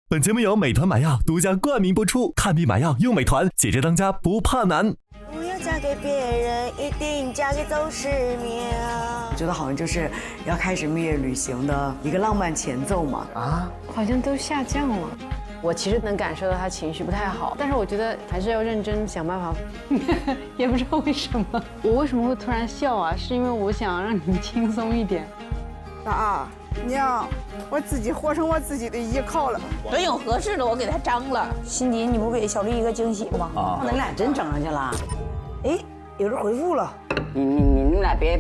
本节目由美团买药独家冠名播出，看病买药用美团，姐姐当家不怕难。不要嫁给别人，一定嫁给邹市明。我觉得好像就是要开始蜜月旅行的一个浪漫前奏嘛。啊，好像都下降了。我其实能感受到他情绪不太好，但是我觉得还是要认真想办法。也不知道为什么，我为什么会突然笑啊？是因为我想让你轻松一点。爸娘，我自己活成我自己的依靠了。真有合适的，我给他张了。心迪，你不给小丽一个惊喜吗？啊，咱俩真整上去了。哎，有人回复了。你们俩别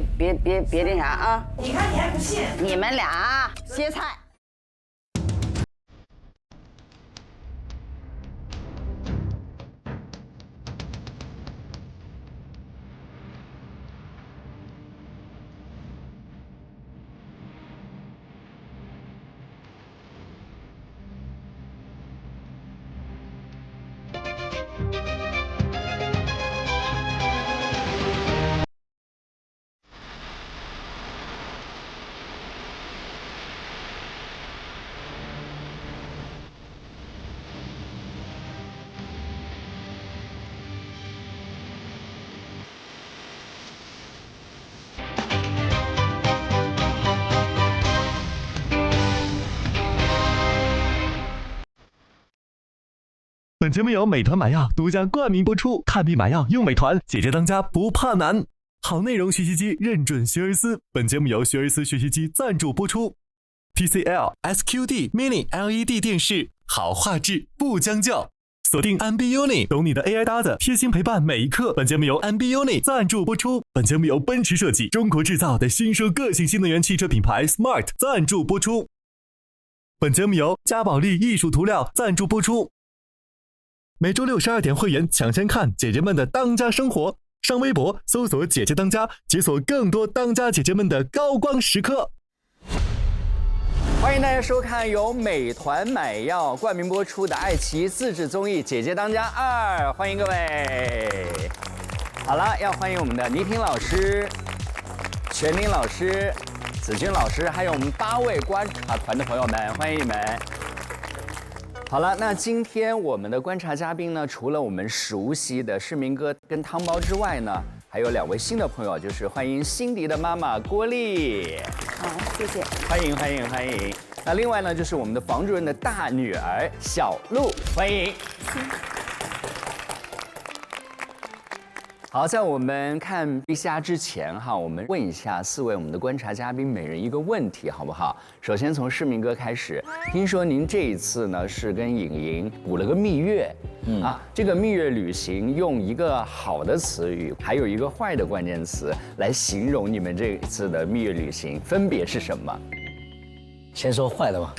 那啥啊！你看你还不信？你们俩歇菜。本节目由美团买药独家冠名播出，看病买药用美团，姐姐当家不怕难。好内容学习机认准学而思，本节目由学而思学习机赞助播出。TCL SQD Mini LED 电视，好画质不将就。锁定 MBUNI， 懂你的 AI 搭子，贴心陪伴每一刻。本节目由 MBUNI 赞助播出。本节目由奔驰设计、中国制造的新奢个性新能源汽车品牌 Smart 赞助播出。本节目由嘉宝莉艺术涂料赞助播出。每周六12点会员抢先看姐姐们的当家生活，上微博搜索姐姐当家，解锁更多当家姐姐们的高光时刻。欢迎大家收看由美团买药冠名播出的爱奇艺自制综艺《姐姐当家2》，欢迎各位。好了，要欢迎我们的倪萍老师、全林老师、子君老师，还有我们8位观察团的朋友们，欢迎你们。好了，那今天我们的观察嘉宾呢，除了我们熟悉的世明哥跟汤包之外呢，还有2位新的朋友，就是欢迎辛迪的妈妈郭丽。好，谢谢。欢迎欢迎欢迎。那另外呢，就是我们的房主任的大女儿小璐，欢迎。好，在我们看陛下之前哈，我们问一下4位我们的观察嘉宾每人一个问题，好不好？首先从世明哥开始，听说您这一次呢是跟颖颖补了个蜜月，这个蜜月旅行用一个好的词语，还有一个坏的关键词来形容你们这一次的蜜月旅行，分别是什么？先说坏的吧，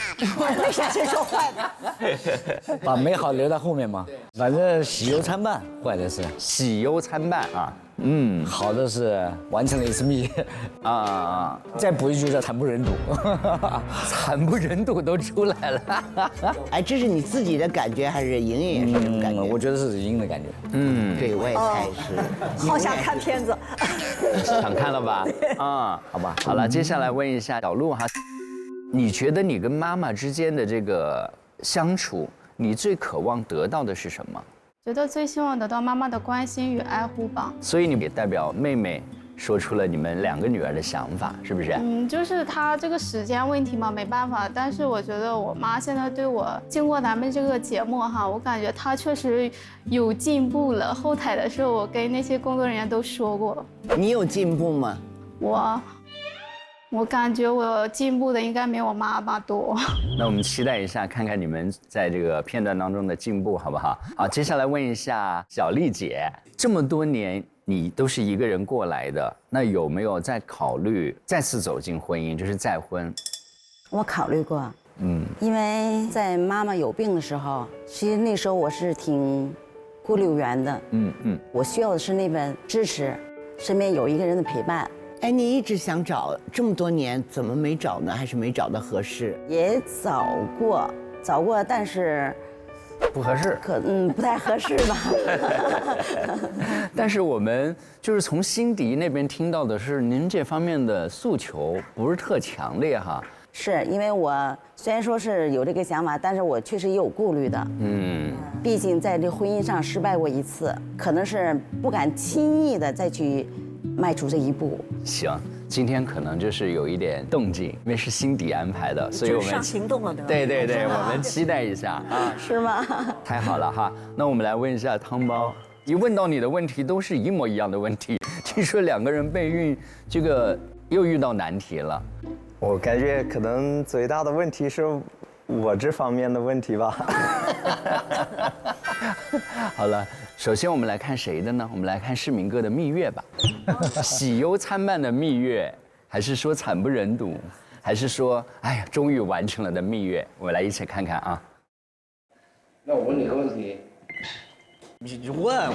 为啥先说坏的？把美好留在后面嘛。反正喜忧参半，坏的是喜忧参半啊。好的是完成了一次蜜月啊。再补一句叫惨不忍睹，惨不忍睹都出来了。哎，这是你自己的感觉还是莹莹也是这种感觉？我觉得是莹的感觉。对，我也猜是。好想看片子。想看了吧？好吧。好了，接下来问一下小璐哈。你觉得你跟妈妈之间的这个相处，你最渴望得到的是什么？觉得最希望得到妈妈的关心与爱护吧。所以你也代表妹妹说出了你们2个女儿的想法，是不是？就是她这个时间问题嘛，没办法。但是我觉得我妈现在对我，经过咱们这个节目哈，我感觉她确实有进步了。后台的时候，我跟那些工作人员都说过。你有进步吗？我感觉我进步的应该没我妈妈多。那我们期待一下，看看你们在这个片段当中的进步，好不好？好，接下来问一下小丽姐，这么多年你都是一个人过来的，那有没有在考虑再次走进婚姻，就是再婚？我考虑过，因为在妈妈有病的时候，其实那时候我是挺孤立无援的，我需要的是那份支持，身边有一个人的陪伴。哎，你一直想找这么多年，怎么没找呢？还是没找到合适？也找过，但是不合适，不太合适吧。但是我们就是从辛迪那边听到的是，您这方面的诉求不是特强烈哈。是因为我虽然说是有这个想法，但是我确实也有顾虑的。毕竟在这婚姻上失败过一次，可能是不敢轻易的再去迈出这一步。行，今天可能就是有一点动静，因为是辛迪安排的，所以我们上行动了，对吧？对，我们期待一下啊。是吗？太好了哈，那我们来问一下汤包，一问到你的问题都是一模一样的问题，听说2个人备孕，这个又遇到难题了。我感觉可能最大的问题是我这方面的问题吧。好了，首先我们来看谁的呢？我们来看世民哥的蜜月吧。喜忧参半的蜜月，还是说惨不忍睹，还是说哎呀终于完成了的蜜月？我们来一起看看啊。那我问你个问题，你问我，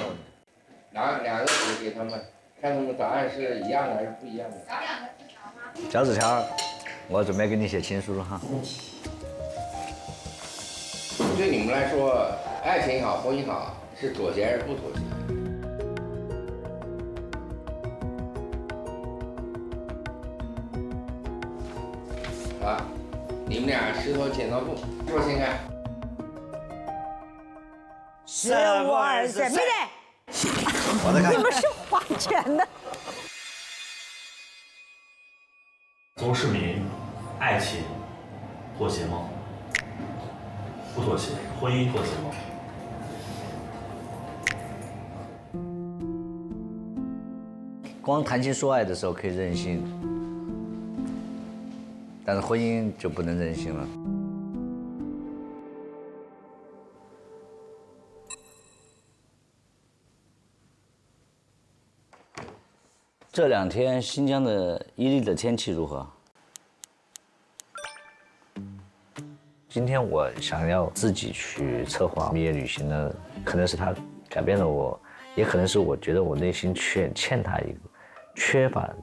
拿2个纸给他们，看他们答案是一样的还是不一样的？小纸条，我准备给你写情书了哈。对你们来说，爱情好，婚姻好，是妥协还是不妥协？好，你们俩石头剪刀布，说先看。15、24，没得。我在看。你们是划拳的。邹市民，爱情妥协吗？不妥协，婚姻妥协吗？光谈情说爱的时候可以任性，但是婚姻就不能任性了。这2天新疆的伊犁的天气如何？今天我想要自己去策划蜜月旅行呢，可能是他改变了我，也可能是我觉得我内心欠他一个，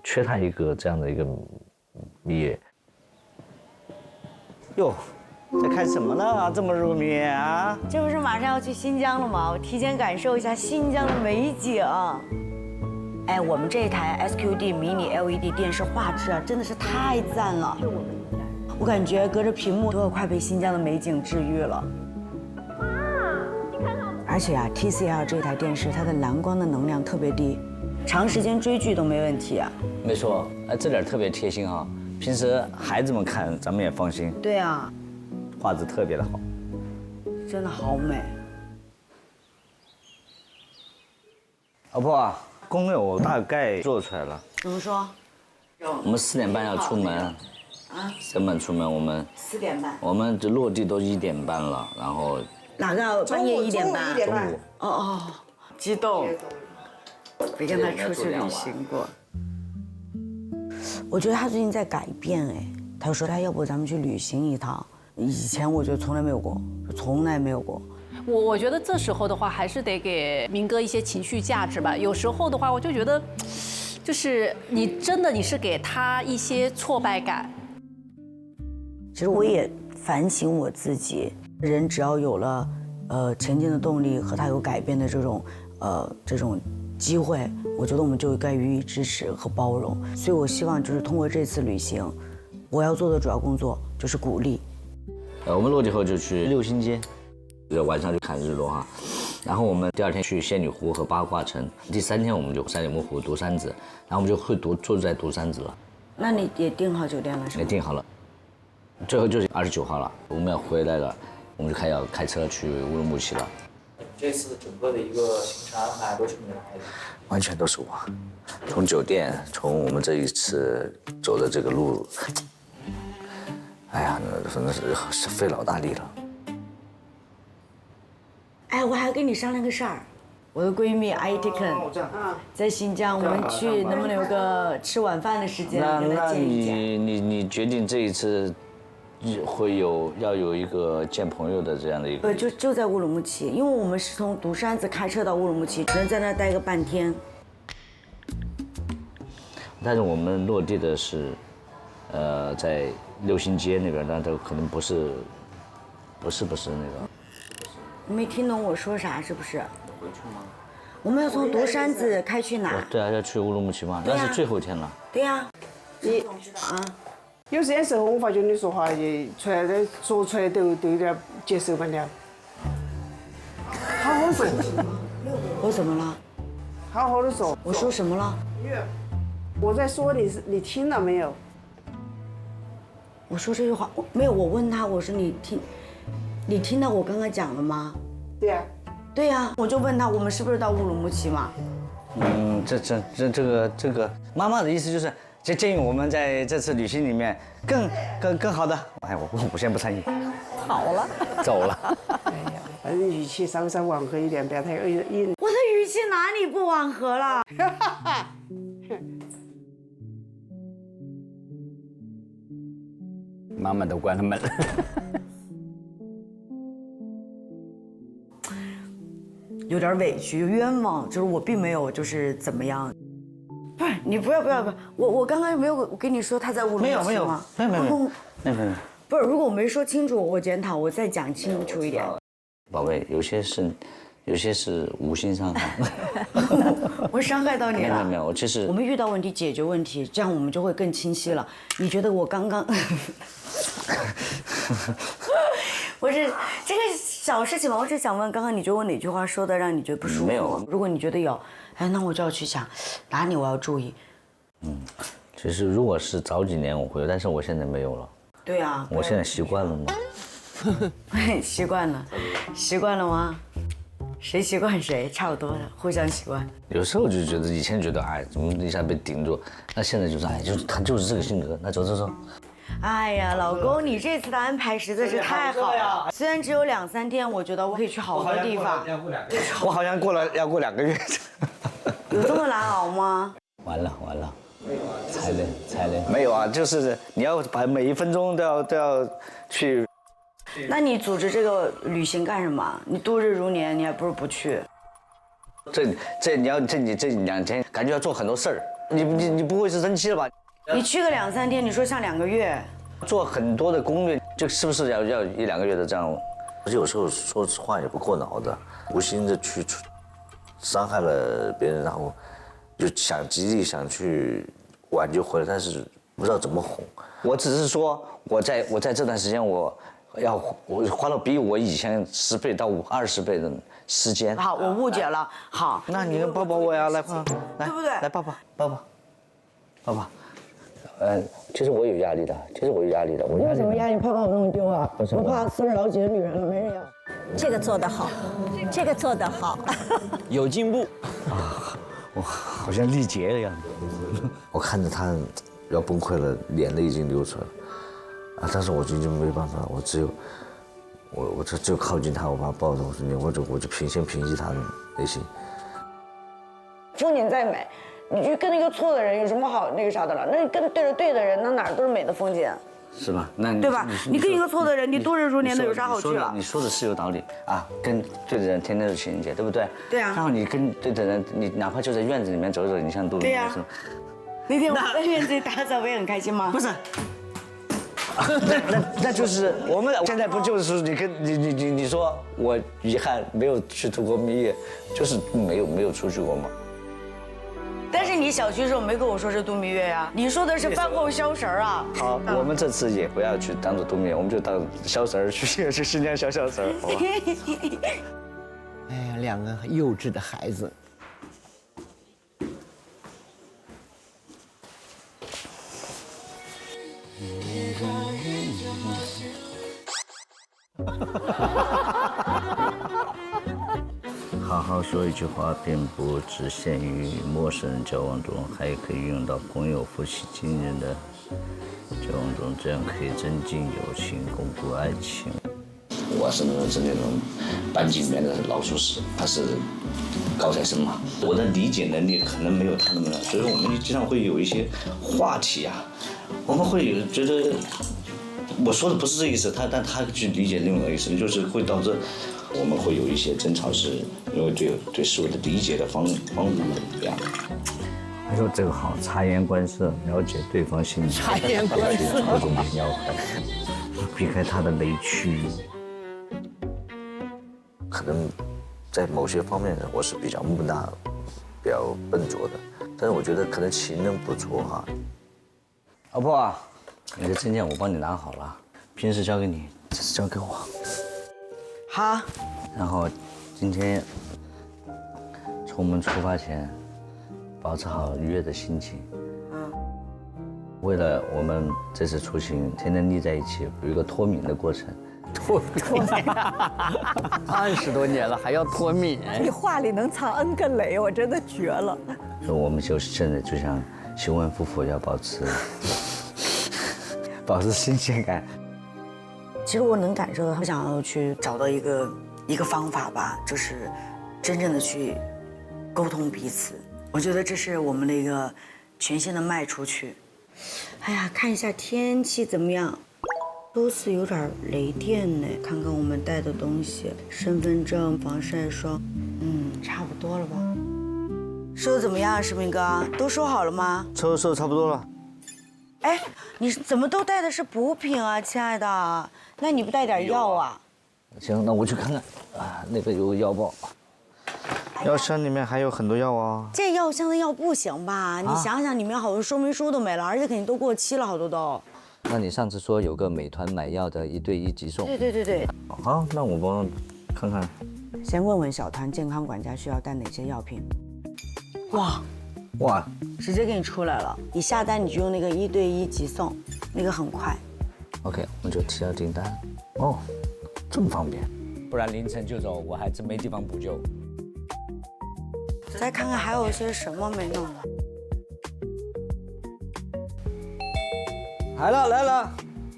缺他一个这样的一个蜜月。哟，在看什么呢？这么入迷啊？这不是马上要去新疆了吗？我提前感受一下新疆的美景。哎，我们这台 SQD 迷你 LED 电视画质啊，真的是太赞了。我感觉隔着屏幕都要快被新疆的美景治愈了。而且啊 ，TCL 这台电视它的蓝光的能量特别低，长时间追剧都没问题啊。没错，这点特别贴心哈。平时孩子们看，咱们也放心。对啊，画质特别的好，真的好美。老婆，攻略我大概做出来了。怎么说？我们4点半要出门。4点出门，我们4点半，我们这落地都1点半了，然后哪个半夜1点半？中午。哦，激动，没跟他出去旅行过。我觉得他最近在改变哎，他说他要不咱们去旅行一趟，以前我觉得从来没有过，从来没有过。我觉得这时候的话，还是得给民哥一些情绪价值吧。有时候的话，我就觉得，就是你是给他一些挫败感。其实我也反省我自己，人只要有了前进的动力和他有改变的这种机会，我觉得我们就该予以支持和包容。所以我希望就是通过这次旅行，我要做的主要工作就是鼓励。我们落地后就去六星街，晚上去看日落哈。然后我们第2天去仙女湖和八卦城，第3天我们就三里木湖、独山子，然后我们就会住在独山子了。那你也订好酒店了是吗？也订好了。最后就是29号了，我们要回来了，我们就要开车去乌鲁木齐了。这次整个的一个行程安排都是你来的？完全都是我，从酒店，从我们这一次走的这个路，哎呀，那真的是费老大力了。哎，我还要跟你商量个事儿，我的闺蜜阿依蒂肯在新疆，我们去能不能有个吃晚饭的时间跟她见一见？你决定这一次要有一个见朋友的这样的一个，就在乌鲁木齐，因为我们是从独山子开车到乌鲁木齐，只能在那待个半天。但是我们落地的是，在六星街那边，但这可能不是那个。你没听懂我说啥是不是？回去吗？我们要从独山子开去哪？对啊，要去乌鲁木齐嘛，那是最后一天了。对呀，你啊，有些时候我发觉你说话也出来的说出来都有点接受不了。好好说。我怎么了？好好的说。我说什么了？我在说你听了没有？我说这句话没有，我问他，我说你听到我刚刚讲了吗？对呀。对呀，我就问他，我们是不是到乌鲁木齐嘛？这个，妈妈的意思就是建议我们在这次旅行里面更好的。哎，我先不参与。好了，走了。哎呀，反正语气稍稍缓和一点，不要太硬。我的语气哪里不缓和了？妈妈都关了门了。有点委屈，冤枉，就是我并没有就是怎么样。不是你不要，我刚刚没有跟你说他在乌鲁木齐吗？没有。不是，如果我没说清楚，我检讨，我再讲清楚一点。宝贝，有些是无心伤害。我伤害到你了？没有，我们遇到问题解决问题，这样我们就会更清晰了。你觉得我刚刚？不是这个小事情嘛，我只想问，刚刚你觉得我哪句话说的让你觉得不舒服？没有。如果你觉得有，哎，那我就要去想哪里我要注意。其实如果是早几年我会有，但是我现在没有了。对啊。我现在习惯了嘛。习惯了吗？谁习惯谁，差不多的，互相习惯。有时候就觉得以前觉得哎，怎么一下被顶住，那现在就是哎，他就是这个性格，那走。哎呀，老公，你这次的安排实在是太好了。虽然只有2、3天，我觉得我可以去好多地方。我好像要过2个月。有这么难熬吗？完了，才能。没有啊，就是你要把每一分钟都要去。那你组织这个旅行干什么？你度日如年，你还不如不去。你要这2天，感觉要做很多事儿。你不会是生气了吧？你去个2、3天，你说像2个月，做很多的攻略，就是不是要1、2个月的这样？有时候说实话也不过脑子，无心的去伤害了别人，然后就极力想去挽救回来，但是不知道怎么哄。我只是说我在这段时间我花了比我以前10倍到20倍的时间。好，我误解了。好，那你抱抱我呀，来，对不对？来抱抱。其实我有压力的，你有什么压力？怕把我弄丢啊？我怕40老几的女人了，没人要。这个做得好，有进步啊！我好像力竭的样子。我看着他要崩溃了，眼泪已经流出来了啊！但是我就没办法，我只有靠近他，我把他抱着，我就先平息他的内心。风景再美，你去跟那个错的人有什么好那个啥的了？那你跟对着对的人，那哪儿都是美的风景。是吧？那对吧？你跟一个错的人，你度日如年的有啥好去了？你说的是有道理啊，跟对的人天天是情人节，对不对？对啊。然后你跟对的人，你哪怕就在院子里面走一走，你像度蜜月是吧？那天我在院子里打扫，不也很开心吗？不是。那就是我们现在不就是你说我遗憾没有去度过蜜月，就是没有出去过吗？但是你小区的时候没跟我说是度蜜月呀，你说的是饭后消食啊。好，我们这次也不要去当做度蜜月，我们就当消食去新疆消食，好吧？哎呀，2个幼稚的孩子。好好说一句话，并不只限于陌生人交往中，还可以运用到朋友、夫妻、亲人的交往中，这样可以增进友情，巩固爱情。我是那种班级里面的老鼠屎，他是高材生嘛，我的理解能力可能没有他那么大，所以说我们经常会有一些话题啊，我们会有觉得我说的不是这意思，但他去理解另外一个意思，就是会导致我们会有一些争吵，是因为对事物的理解的方法不一样。他说这个好，察言观色，了解对方心理，察言观色，戳中要害，避开他的雷区。可能在某些方面我是比较木讷、比较笨拙的，但是我觉得可能勤能补拙哈。老婆，你的证件我帮你拿好了，平时交给你，这次交给我。好。然后今天从我们出发前，保持好愉悦的心情。为了我们这次出行天天腻在一起，有一个脱敏的过程。脱敏，20多年了还要脱敏？你话里能藏 N 个雷，我真的绝了。所以我们就是现在就像新婚夫妇要保持新鲜感。其实我能感受到，他想要去找到一个方法吧，就是真正的去沟通彼此。我觉得这是我们的一个全新的迈出去。哎呀，看一下天气怎么样？周四有点雷电呢，看看我们带的东西，身份证、防晒霜，差不多了吧？收的怎么样，世明哥？都收好了吗？收差不多了。哎，你怎么都带的是补品啊，亲爱的？那你不带点药啊？行，那我去看看啊，那个有个药包，药箱里面还有很多药啊。这药箱的药不行吧？你想想，里面好多说明书都没了，而且肯定都过期了，好多都。那你上次说有个美团买药的1对1急送。对。好，那我帮看看。先问问小团健康管家需要带哪些药品。哇，直接给你出来了。你下单你就用那个1对1急送，那个很快。OK， 我们就提交订单。哦，这么方便。不然凌晨就走，我还真没地方补救。再看看还有些什么没弄的。来了。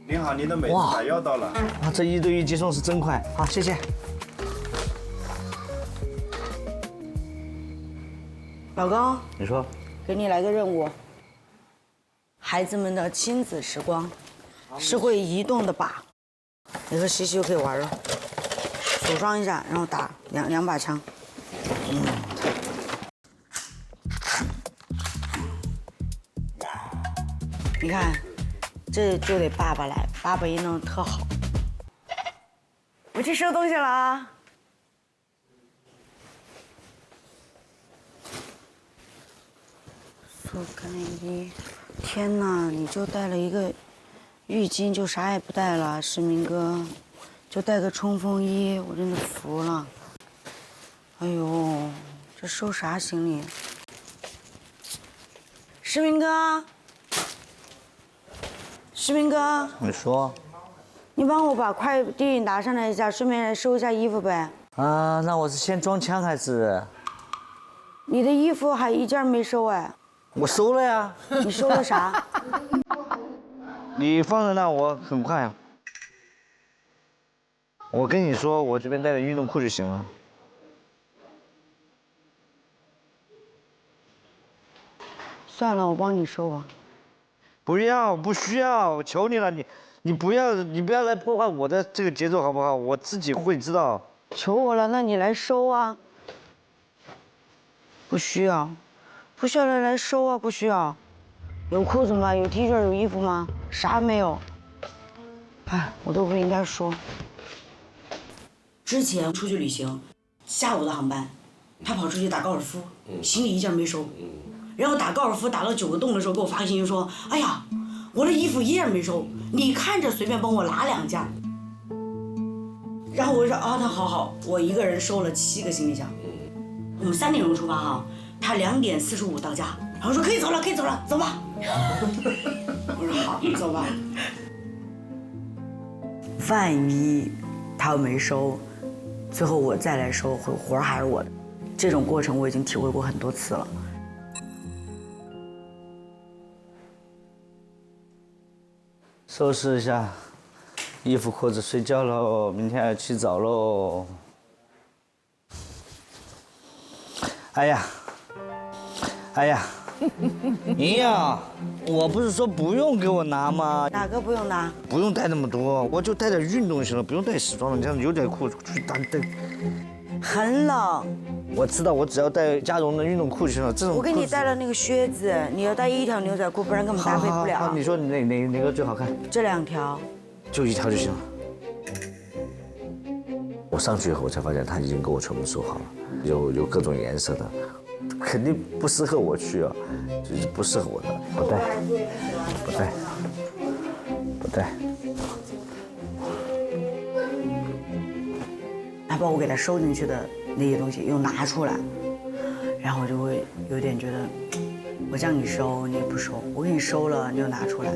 您好，您的美团买药到了。哇，这1对1急送是真快。好，谢谢。老公，你说，给你来个任务。孩子们的亲子时光是会移动的靶，你和西西就可以玩了。组装一下，然后打两把枪。你看，这就得爸爸来，爸爸一弄特好。我去收东西了啊。速干衣，天哪！你就带了一个浴巾，就啥也不带了，世明哥，就带个冲锋衣，我真的服了。哎呦，这收啥行李？世明哥，你说，你帮我把快递拿上来一下，顺便来收一下衣服呗。啊，那我是先装枪还是？你的衣服还一件没收哎。我收了呀。你收了啥？你放在那，我很快啊。我跟你说，我这边带的运动裤就行了。算了，我帮你收吧。不要，不需要，我求你了，你不要来破坏我的这个节奏好不好？我自己会知道。求我了，那你来收啊。不需要来收啊，不需要。有裤子吗？有 T 恤，有衣服吗？啥没有。哎，我都不应该说。之前出去旅行，下午的航班，他跑出去打高尔夫，行李一件没收。然后打高尔夫打到9个洞的时候，给我发个信息说：“哎呀，我的衣服一件没收，你看着随便帮我拿2件。”然后我就说：“啊，那好，我一个人收了7个行李箱。我们3点钟出发哈，他2点45到家，然后说可以走了，走吧。我说好，走吧。万一他没收，最后我再来收，活还是我的。这种过程我已经体会过很多次了。收拾一下衣服裤子，睡觉喽，明天要起早喽。哎呀，莹莹，我不是说不用给我拿吗？哪个不用拿？不用带那么多，我就带点运动行了，不用带时装的，这样牛仔裤出去带。很冷。我知道，我只要带加绒的运动裤就行了。这种我给你带了那个靴子，你要带1条牛仔裤，不然根本搭配不了。好，你说哪个最好看？这2条。就1条就行了。我上去以后，我才发现他已经给我全部收好了，有各种颜色的，肯定不适合我去啊，就是不适合我的，不带，不带，不带。他把我给他收进去的那些东西又拿出来，然后我就会有点觉得，我叫你收你也不收，我给你收了你又拿出来。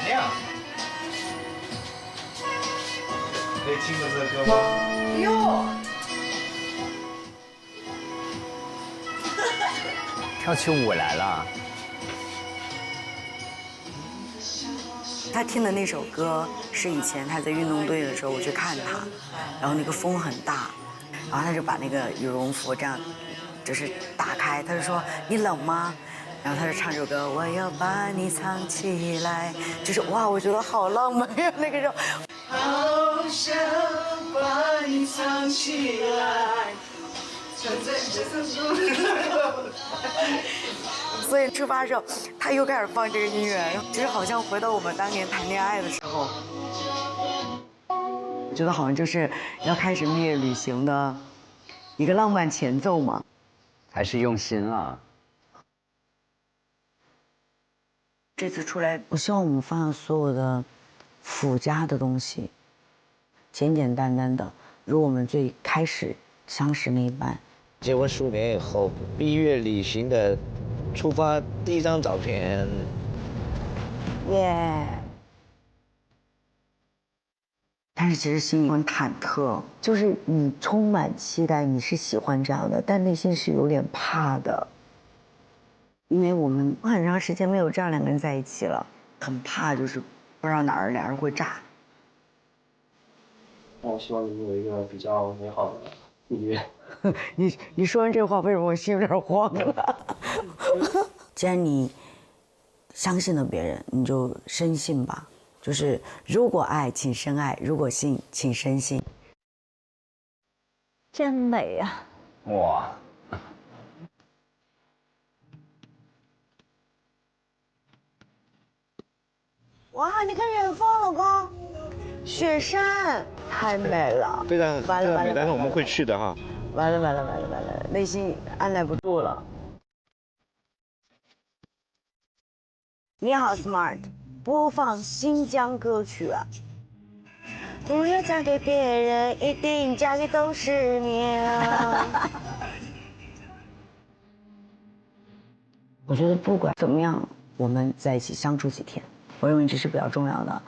亮，可以听过这个歌吗？哟，跳起舞来了。他听的那首歌是以前他在运动队的时候，我去看他，然后那个风很大，然后他就把那个羽绒服这样，就是打开，他就说你冷吗？然后他就唱这首歌，我要把你藏起来，就是哇，我觉得好浪漫呀，那个时候。好想把你藏起来，藏在这首所以出发的时候，他又开始放这个音乐，就是好像回到我们当年谈恋爱的时候。我觉得好像就是要开始蜜月旅行的一个浪漫前奏嘛。还是用心啊。这次出来，我希望我们放下所有的附加的东西，简简单单的，如我们最开始相识那一般。结婚10年以后，蜜月旅行的出发第一张照片，耶！但是其实心里很忐忑，就是你充满期待，你是喜欢这样的，但内心是有点怕的，因为我们很长时间没有这样2个人在一起了，很怕就是不知道哪儿2人会炸。那我希望你们有一个比较美好的蜜月。你说完这话，为什么我心有点慌了？既然你相信了别人，你就深信吧。就是如果爱，请深爱；如果信，请深信。真美呀！哇！哇，你看远方，老公，雪山太美了，非常完了，美，但是我们会去的哈。完了，内心按耐不住了。你好 ，Smart， 播放新疆歌曲啊。不要嫁给别人，一定嫁给都是你啊。我觉得不管怎么样，我们在一起相处几天，我认为这是比较重要的，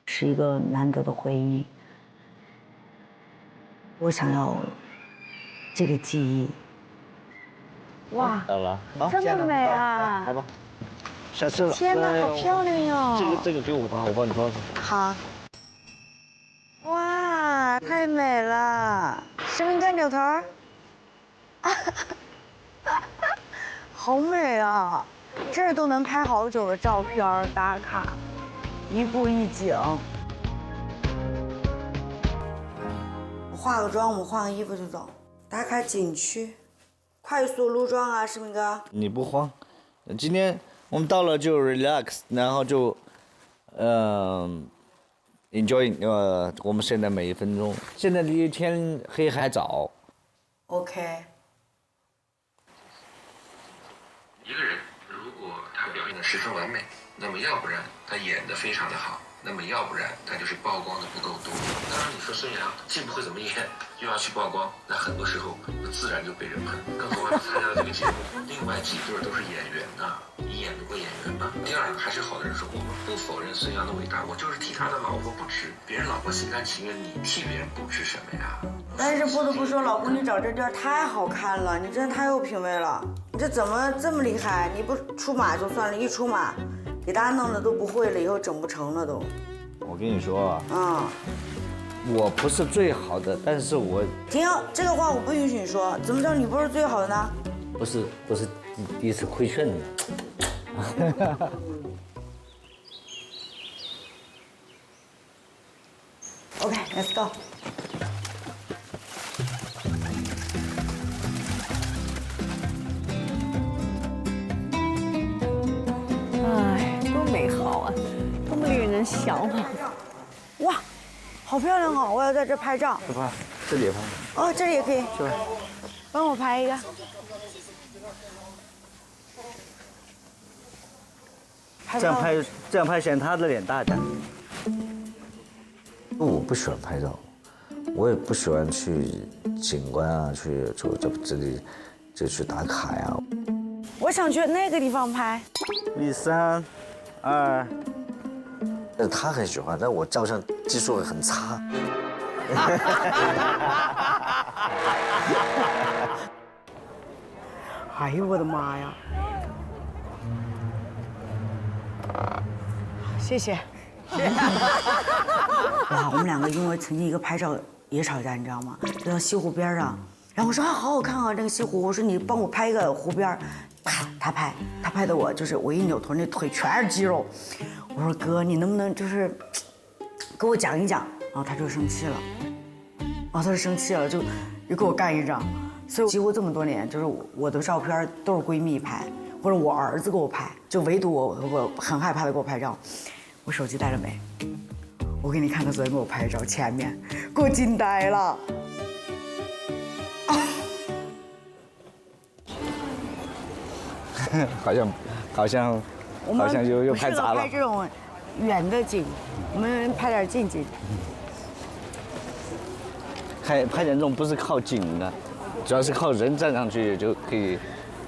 是一个难得的回忆。我想要这个记忆。哇，好了，这么美啊！来吧，下车了。天哪，好漂亮哟！这个给我吧，我帮你装上。好。哇，太美了！生命干扭头儿，好美啊！这儿都能拍好久的照片打卡，一步一景。我化个妆，我们换个衣服就走。打卡景区，快速撸妆啊，世明哥。你不慌，今天我们到了就 relax， 然后就enjoy 我们现在每一分钟。现在离天黑还早。OK。一个人如果他表现得十分完美，那么要不然他演得非常的好，那么要不然他就是曝光的不够多。当然你说孙杨既不会怎么演，又要去曝光，那很多时候自然就被人喷。更何况参加了这个节目，另外几对都是演员呐，你演得过演员吗？第二，还是好的人说，我们不否认孙杨的伟大，我就是替他的老婆不值，别人老婆心甘情愿，你替别人不值什么呀？但是不得不说，老公，你找这地儿太好看了，你真的太有品位了。你这怎么这么厉害？你不出马就算了，一出马，给大家弄得都不会了，以后整不成了都。我跟你说啊，我不是最好的，但是我停，这个话我不允许你说。怎么知道你不是最好的呢？不是第一次亏欠你。OK，let's go。很小嘛。哇，好漂亮哦！我要在这拍照。不怕，这里也拍。哦，这里也可以。是吧？帮我拍一个。这样拍显他的脸大点。我不喜欢拍照，我也不喜欢去景观啊，去这里就去打卡呀。我想去那个地方拍。3、2。但是他很喜欢，但我照相技术很差。哎呦我的妈呀！谢谢。哇，我们两个因为曾经一个拍照也吵架，你知道吗？就到西湖边上，然后我说啊，好好看啊，这个西湖。我说你帮我拍一个湖边，啪，他拍的我就是我一扭头，那腿全是肌肉。我说哥，你能不能就是给我讲一讲？然后他就生气了，就给我干一仗。所以几乎这么多年，就是我的照片都是闺蜜拍，或者我儿子给我拍，就唯独我很害怕的给我拍照。我手机带了没？我给你看他昨天给我拍的照，前面给我惊呆了。好像又拍砸了。拍这种远的景，我们拍点近景。拍点这种不是靠景的，主要是靠人站上去就可以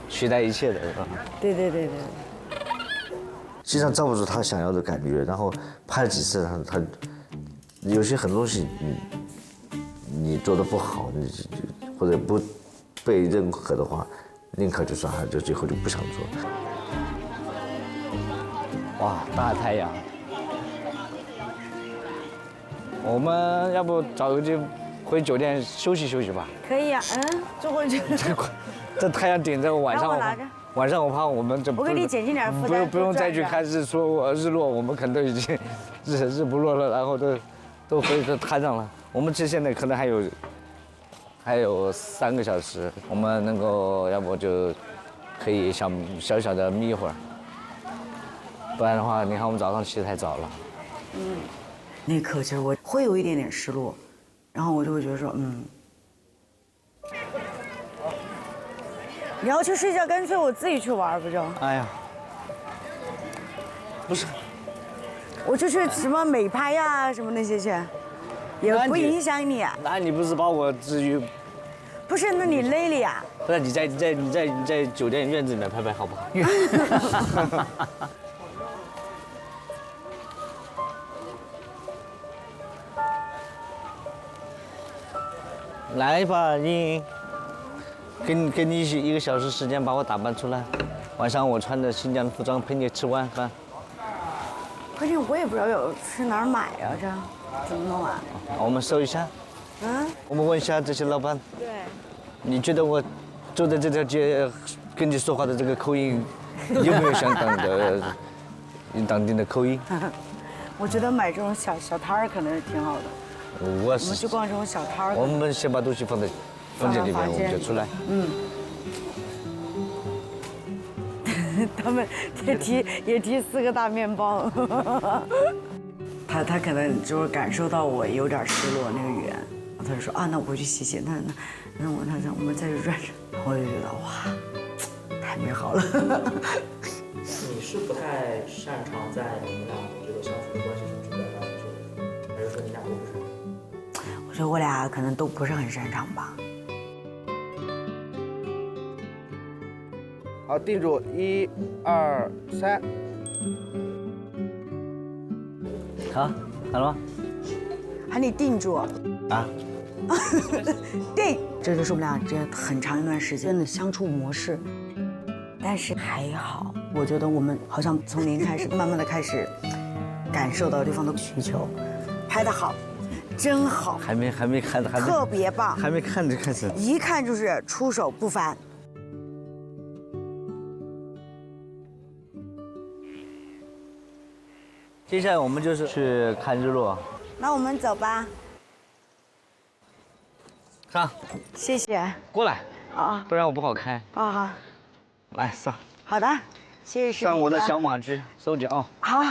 取代一切的，是吧？对。实际上照不住他想要的感觉，然后拍了几次，他有些很多东西你做的不好，或者不被认可的话，宁可就算了，就最后就不想做。哇，大太阳！我们要不找个地回酒店休息休息吧？可以啊，就回去。这太阳顶着，晚上我怕我们就我给你减轻点负担，不用再去看日落，我们可能都已经日不落了，然后都回这摊上了。我们这现在可能还有3个小时，我们能够要不就可以小小的眯一会儿，不然的话，你看我们早上起得太早了。那一刻其实我会有一点点失落，然后我就会觉得说，你要去睡觉，干脆我自己去玩不就？哎呀，不是，我就去什么美拍呀，什么那些去，也不影响你。那你不是把我至于？不是，那你累了呀？不是，你在酒店院子里面拍拍好不好？来吧，你。给你1个小时时间把我打扮出来，晚上我穿着新疆的服装陪你吃晚饭。关键我也不知道去哪儿买呀，这怎么弄啊？我们搜一下。我们问一下这些老板。对。你觉得我走在这条街跟你说话的这个口音，有没有像当地的口音？我觉得买这种小摊儿可能是挺好的。我们去逛这种小摊儿。我们先把东西放在房间里面，我们就出来。他们也提4个大面包。他可能就是感受到我有点失落那个语言，他就说啊，那我回去洗洗，那我们再去转转。我就觉得哇，太美好了。你是不太擅长在你们俩这个相处的关系中去表达你这个，还是说你俩都不擅长？我觉得我俩可能都不是很擅长吧。好，定住，1、2、3。好，好了吗？喊你定住。啊。定，这就是我们俩之间很长一段时间的相处模式。但是还好，我觉得我们好像从零开始，慢慢的开始感受到对方的需求。拍得好，真好。还没看，特别棒。还没看就开始。一看就是出手不凡。接下来我们就是去看日落。那我们走吧。上。谢谢。过来。啊。不然我不好开。啊好。来上。好的，谢谢师傅。上我的小马驹，收脚。好。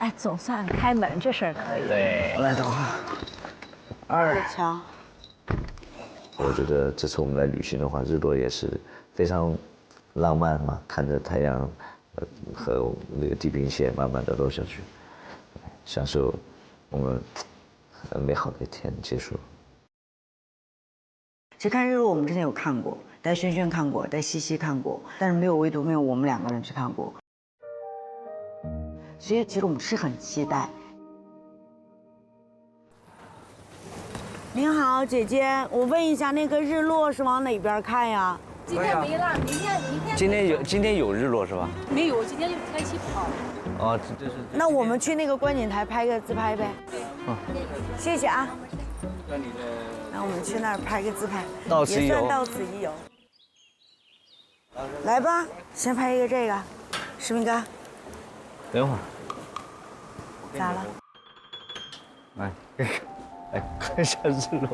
哎，总算开门这事儿可以。对，来，等会儿。2。瞧，我觉得这次我们来旅行的话，日落也是非常浪漫嘛，看着太阳，和那个地平线慢慢的落下去，享受我们很美好的一天结束。其实看日落我们之前有看过，带轩轩看过，带西西看过，但是唯独没有我们2个人去看过。所以其实我们是很期待。您好，姐姐，我问一下，那个日落是往哪边看呀？今天没了，明天。今天有日落是吧？没有，今天就天气不好。哦，这是。那我们去那个观景台拍个自拍呗。嗯，谢谢啊。那我们去那儿拍个自拍，到此一游，也算到此一游。来吧，先拍一个这个，石明哥。等会儿。咋了？来，看一下日落。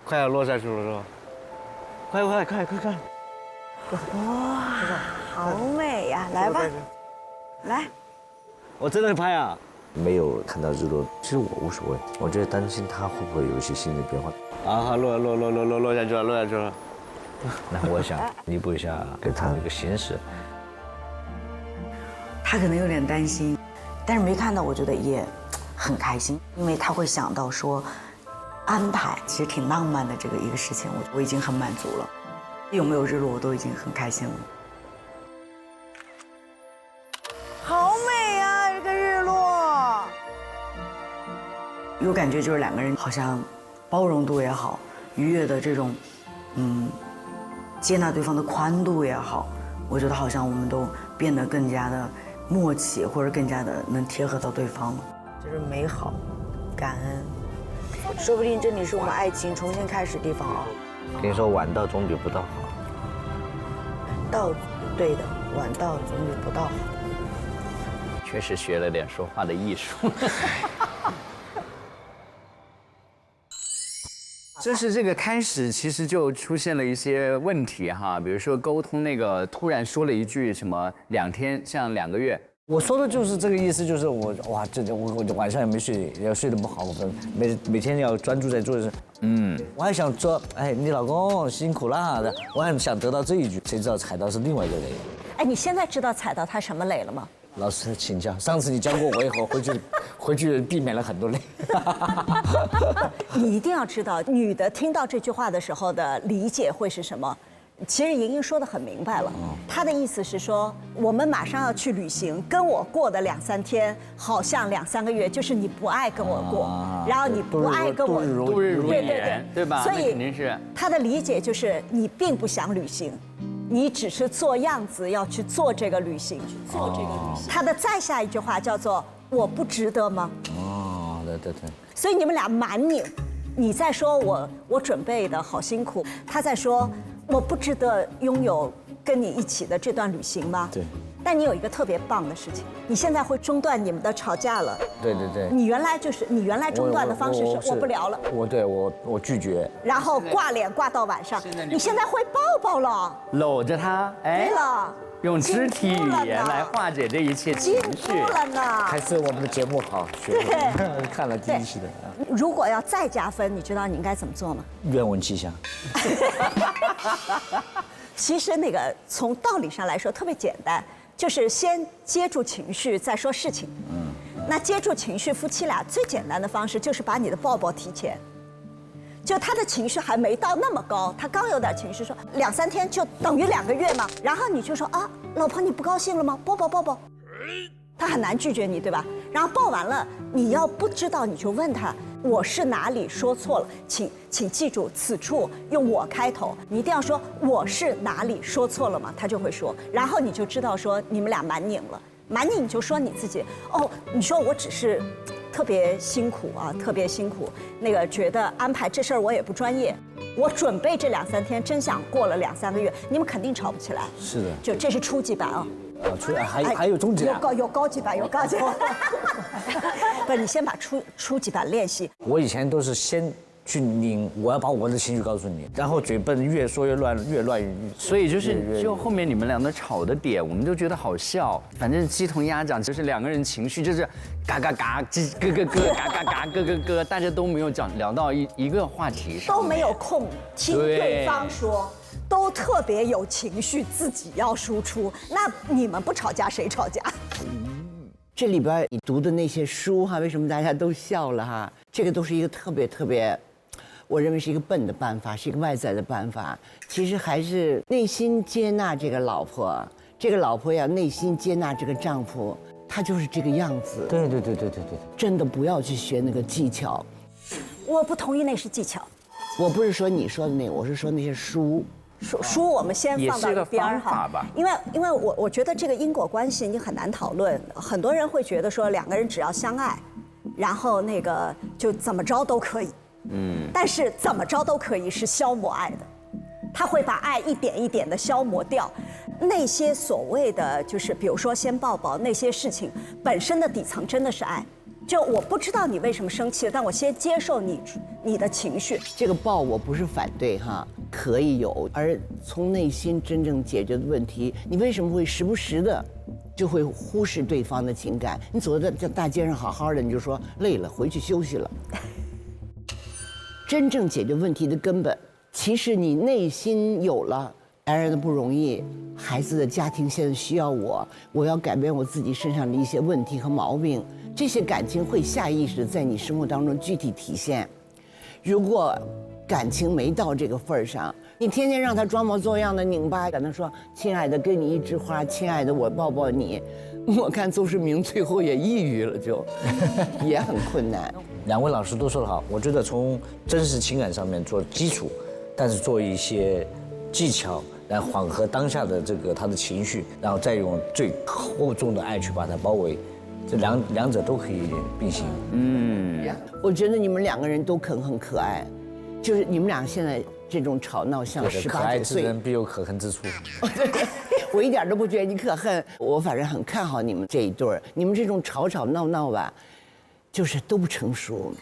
快要落下去了是吧？快看！哇，好美呀！来吧，来。我真的拍啊！没有看到日落，其实我无所谓，我觉得担心他会不会有一些新的变化。啊，落下去了。那我想弥补一下给他那个形式。他可能有点担心，但是没看到，我觉得也很开心，因为他会想到说，安排其实挺浪漫的这个一个事情，我已经很满足了。有没有日落，我都已经很开心了。好美啊，这个日落！有感觉就是2个人好像包容度也好，愉悦的这种，接纳对方的宽度也好，我觉得好像我们都变得更加的默契，或者更加的能贴合到对方了，就是美好、感恩。说不定这里是我们爱情重新开始的地方啊！跟你说，晚到总比不到好。对的，晚到总比不到好。确实学了点说话的艺术。就是这个开始，其实就出现了一些问题哈，比如说沟通那个突然说了一句什么2天像2个月，我说的就是这个意思，就是我晚上也没睡，也睡得不好，我每天要专注在做事。我还想说，哎，你老公辛苦啦的，我还想得到这一句，谁知道踩到是另外一个雷。哎，你现在知道踩到他什么雷了吗？老师请教，上次你教过我以后，回去避免了很多雷。你一定要知道，女的听到这句话的时候的理解会是什么。其实莹莹说得很明白了，她的意思是说，我们马上要去旅行，跟我过的2、3天，好像2、3个月，就是你不爱跟我过，然后你不爱跟我度日如年，对吧？所以肯定是她的理解就是你并不想旅行。你只是做样子要去做这个旅行，他的再下一句话叫做“我不值得吗？”哦，对。所以你们俩蛮拧，你在说我准备的好辛苦，他在说我不值得拥有跟你一起的这段旅行吗？对。但你有一个特别棒的事情，你现在会中断你们的吵架了。对。你原来中断的方式是我不聊了。我拒绝。然后挂脸挂到晚上，你现在会抱抱了，搂着他，哎，对了，用肢体语言来化解这一切情绪。进步了呢。还是我们的节目好，学会看了第一期的。如果要再加分，你知道你应该怎么做吗？愿闻其详。其实那个从道理上来说特别简单。就是先接住情绪，再说事情。那接住情绪，夫妻俩最简单的方式就是把你的抱抱提前。就他的情绪还没到那么高，他刚有点情绪，说2、3天就等于2个月嘛。然后你就说啊，老婆你不高兴了吗？抱抱。他很难拒绝你，对吧？然后抱完了，你要不知道你就问他，我是哪里说错了？请记住，此处用我开头，你一定要说我是哪里说错了嘛，他就会说，然后你就知道说你们俩蛮拧了，蛮拧你就说你自己，你说我只是特别辛苦啊，特别辛苦，那个觉得安排这事儿我也不专业，我准备这2、3天，真想过了2、3个月，你们肯定吵不起来。是的，就这是初级版啊。还有中级版，有高级版，有高级版。不，你先把初级版练习。我以前都是先去拧，我要把我的情绪告诉你，然后嘴笨越说越乱，越乱越。所以就后面你们俩的吵的点，我们就觉得好笑。反正鸡同鸭讲，就是两个人情绪就是嘎嘎嘎，咯咯咯，嘎嘎嘎，咯咯咯，大家都没有聊到一个话题上，都没有空听对方说。都特别有情绪，自己要输出。那你们不吵架，谁吵架？这里边你读的那些书哈，为什么大家都笑了哈？这个都是一个特别，我认为是一个笨的办法，是一个外在的办法。其实还是内心接纳这个老婆，这个老婆要内心接纳这个丈夫，他就是这个样子。对，真的不要去学那个技巧。我不同意那是技巧。我不是说你说的那个，我是说那些书。书我们先放到一边儿哈，因为我觉得这个因果关系你很难讨论，很多人会觉得说两个人只要相爱，然后那个就怎么着都可以，但是怎么着都可以是消磨爱的，他会把爱一点一点的消磨掉，那些所谓的就是比如说先抱抱那些事情本身的底层真的是爱。就我不知道你为什么生气了，但我先接受你的情绪。这个抱我不是反对哈，可以有，而从内心真正解决的问题，你为什么会时不时的就会忽视对方的情感？你走在大街上好好的，你就说累了，回去休息了。真正解决问题的根本，其实你内心有了。男人的不容易，孩子的家庭现在需要我要改变我自己身上的一些问题和毛病，这些感情会下意识在你生活当中具体体现。如果感情没到这个份儿上，你天天让他装模作样的拧巴，跟他说亲爱的给你一枝花，亲爱的我抱抱你，我看邹市明最后也抑郁了，就也很困难。两位老师都说得好，我觉得从真实情感上面做基础，但是做一些技巧来缓和当下的他的情绪，然后再用最厚重的爱去把它包围，这两者都可以并行。我觉得你们两个人都很可爱，就是你们俩现在这种吵闹像18、19岁。可爱之人必有可恨之处。我一点都不觉得你可恨，我反正很看好你们这一对儿。你们这种吵闹吧，就是都不成熟。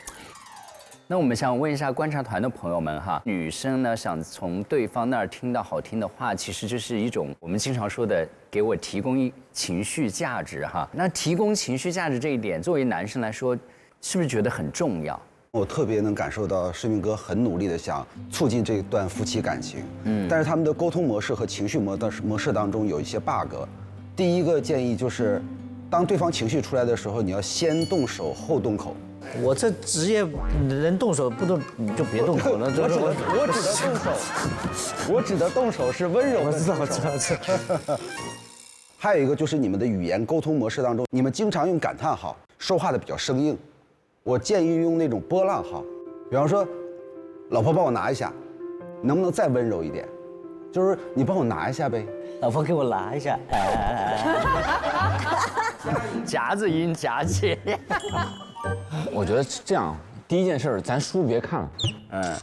那我们想问一下观察团的朋友们哈，女生呢想从对方那儿听到好听的话，其实就是一种我们经常说的给我提供情绪价值哈。那提供情绪价值这一点，作为男生来说，是不是觉得很重要？我特别能感受到世明哥很努力的想促进这段夫妻感情，但是他们的沟通模式和情绪模式当中有一些 bug。第一个建议就是，当对方情绪出来的时候，你要先动手后动口。我这职业人动手不动你就别动口了。我指的动手是温柔的。我知道。还有一个就是你们的语言沟通模式当中，你们经常用感叹号，说话的比较生硬。我建议用那种波浪号，比方说，老婆帮我拿一下，能不能再温柔一点？就是你帮我拿一下呗。老婆给我拿一下。夹子音夹接。我觉得这样，第一件事咱书别看了。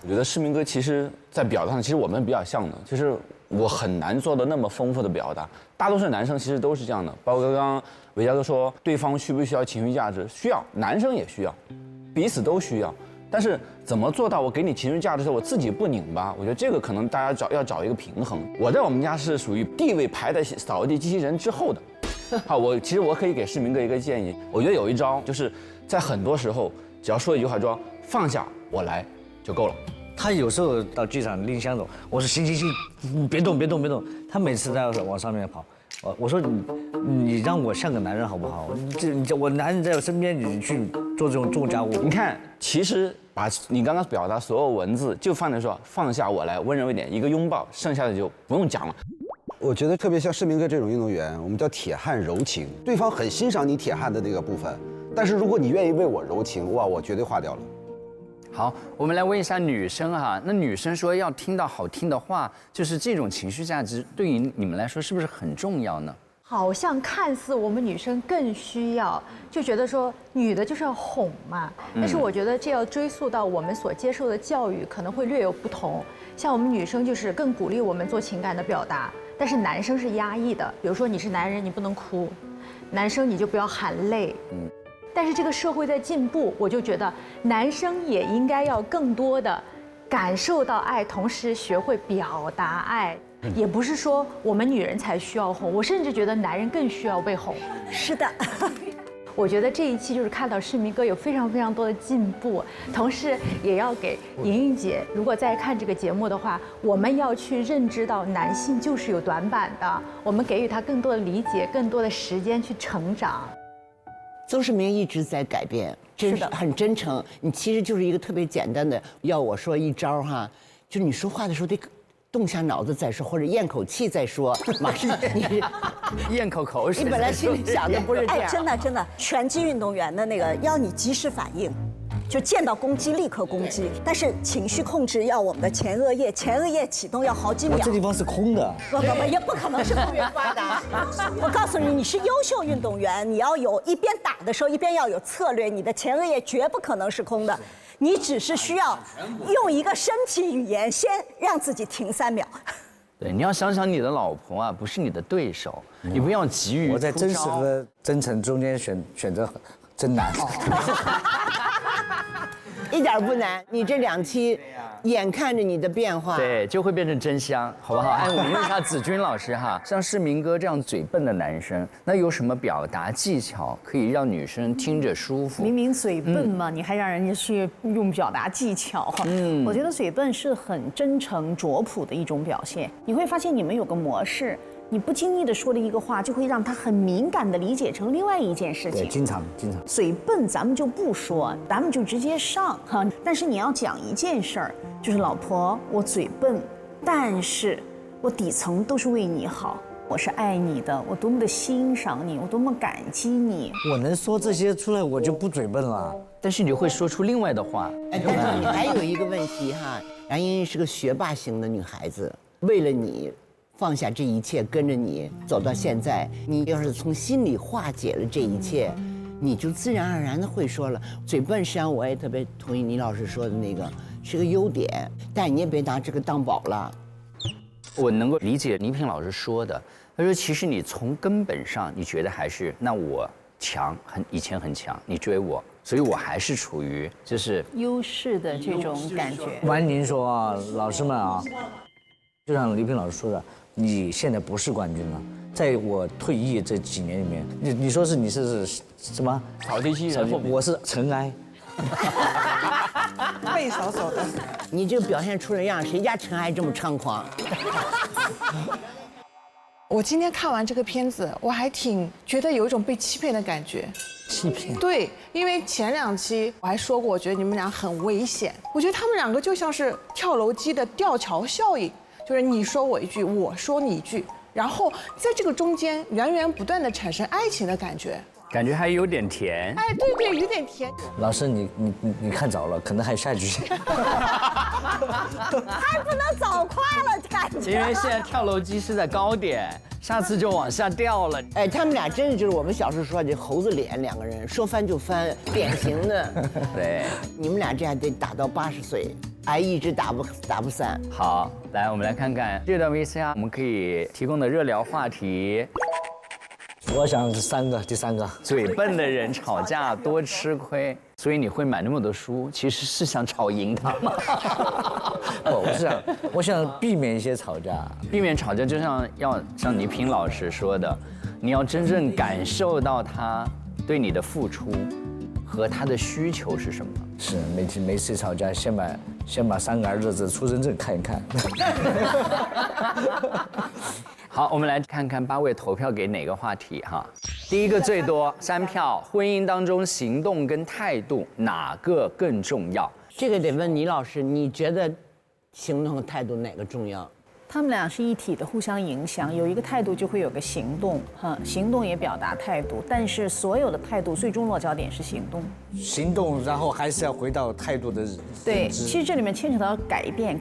我觉得世明哥其实在表达上，其实我们比较像的，就是我很难做的那么丰富的表达。大多数男生其实都是这样的，包括刚刚伟嘉哥说，对方需不需要情绪价值？需要，男生也需要，彼此都需要。但是怎么做到我给你情绪价值的时候，我自己不拧巴？我觉得这个可能大家要找一个平衡。我在我们家是属于地位排在扫地机器人之后的。好，其实我可以给世明哥一个建议，我觉得有一招就是在很多时候，只要说一句话说放下我来就够了。他有时候到剧场拎箱走，我说行，别动。他每次在往上面跑，我说你让我像个男人好不好？我男人在我身边，你去做这种重家务。你看，其实把你刚刚表达所有文字就放在说放下我来，温柔一点，一个拥抱，剩下的就不用讲了。我觉得特别像世明哥这种运动员，我们叫铁汉柔情，对方很欣赏你铁汉的那个部分，但是如果你愿意为我柔情，哇，我绝对划掉了。好，我们来问一下女生哈，那女生说要听到好听的话，就是这种情绪价值对于你们来说是不是很重要呢？好像看似我们女生更需要，就觉得说女的就是要哄嘛，但是我觉得这要追溯到我们所接受的教育可能会略有不同。像我们女生就是更鼓励我们做情感的表达，但是男生是压抑的。比如说你是男人，你不能哭；男生你就不要含泪。但是这个社会在进步，我就觉得男生也应该要更多的感受到爱，同时学会表达爱。也不是说我们女人才需要哄，我甚至觉得男人更需要被哄。是的。我觉得这一期就是看到世民哥有非常非常多的进步，同时也要给莹莹姐，如果再看这个节目的话，我们要去认知到男性就是有短板的，我们给予他更多的理解，更多的时间去成长。邹市明一直在改变，真是很真诚。你其实就是一个特别简单的，要我说一招哈，就是你说话的时候得动下脑子再说，或者咽口气再说，马上你咽口水。你本来心里想的不是这样。真的，拳击运动员的那个要你及时反应，就见到攻击立刻攻击，但是情绪控制要我们的前额叶启动要好几秒。这地方是空的。不，也不可能是空源发达。我告诉你，你是优秀运动员，你要有一边打的时候一边要有策略，你的前额叶绝不可能是空的。你只是需要用一个身体语言先让自己停3秒。对，你要想想你的老婆啊，不是你的对手，你不要急于出招。我在真实和真诚中间选择真难。一点不难，你这2期，眼看着你的变化，对，就会变成真香，好不好？哎，我们问一下子君老师哈，像世民哥这样嘴笨的男生，那有什么表达技巧可以让女生听着舒服？明明嘴笨嘛，你还让人家去用表达技巧？我觉得嘴笨是很真诚拙朴的一种表现。你会发现你们有个模式。你不经意的说的一个话，就会让他很敏感的理解成另外一件事情。对，经常。嘴笨咱们就不说，咱们就直接上哈。但是你要讲一件事儿，就是老婆，我嘴笨，但是我底层都是为你好，我是爱你的，我多么的欣赏你，我多么感激你。我能说这些出来，我就不嘴笨了。但是你会说出另外的话。但是你还有一个问题哈，杨莹莹是个学霸型的女孩子，为了你。放下这一切，跟着你走到现在，你要是从心里化解了这一切，你就自然而然的会说了。嘴笨，实际上我也特别同意倪老师说的那个是个优点，但你也别拿这个当宝了。我能够理解倪萍老师说的，他说其实你从根本上你觉得还是那我强，以前很强，你追我，所以我还是处于就是优势的这种感觉。完您说啊，老师们啊，就像李萍老师说的。你现在不是冠军了，在我退役这几年里面，你说是你是什么？扫地机器人，我是尘埃，背扫扫的。你就表现出了样，谁家尘埃这么猖狂？我今天看完这个片子，我还挺觉得有一种被欺骗的感觉。欺骗？对，因为前2期我还说过，我觉得你们俩很危险。我觉得他们2个就像是跳楼机的吊桥效应。就是你说我一句，我说你一句，然后在这个中间源源不断的产生爱情的感觉，感觉还有点甜。哎，对，有点甜。老师，你看早了，可能还有下一句。还不能走快了，感觉。因为现在跳楼机是在高点，下次就往下掉了。哎，他们俩真的就是我们小时候说的猴子脸，2个人说翻就翻，典型的。对，你们俩这样得打到80岁。一直打不散。好，来，我们来看看这段 VCR， 我们可以提供的热聊话题。我想第三个，嘴笨的人吵架多吃亏，所以你会买那么多书，其实是想吵赢他吗？我想避免一些吵架，避免吵架就像倪萍老师说的，你要真正感受到他对你的付出和他的需求是什么。是每次吵架先把3个儿子出生证看一看。好，我们来看看8位投票给哪个话题哈。第一个最多3票，婚姻当中行动跟态度哪个更重要？这个得问倪老师，你觉得行动和态度哪个重要？他们俩是一体的，互相影响。有一个态度就会有个行动，行动也表达态度，但是所有的态度最终落脚点是行动。行动，然后还是要回到态度的。对，其实这里面牵扯到改变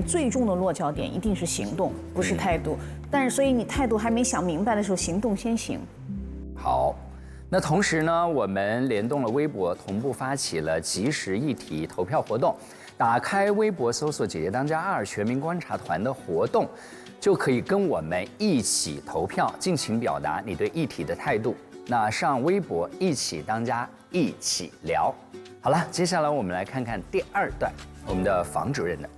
最终的落脚点一定是行动，不是态度。但是所以你态度还没想明白的时候，行动先行。好，那同时呢，我们联动了微博，同步发起了即时议题投票活动。打开微博搜索“姐姐当家2全民观察团”的活动，就可以跟我们一起投票，尽情表达你对议题的态度。那上微博一起当家一起聊。好了，接下来我们来看看第2段，我们的房主任的。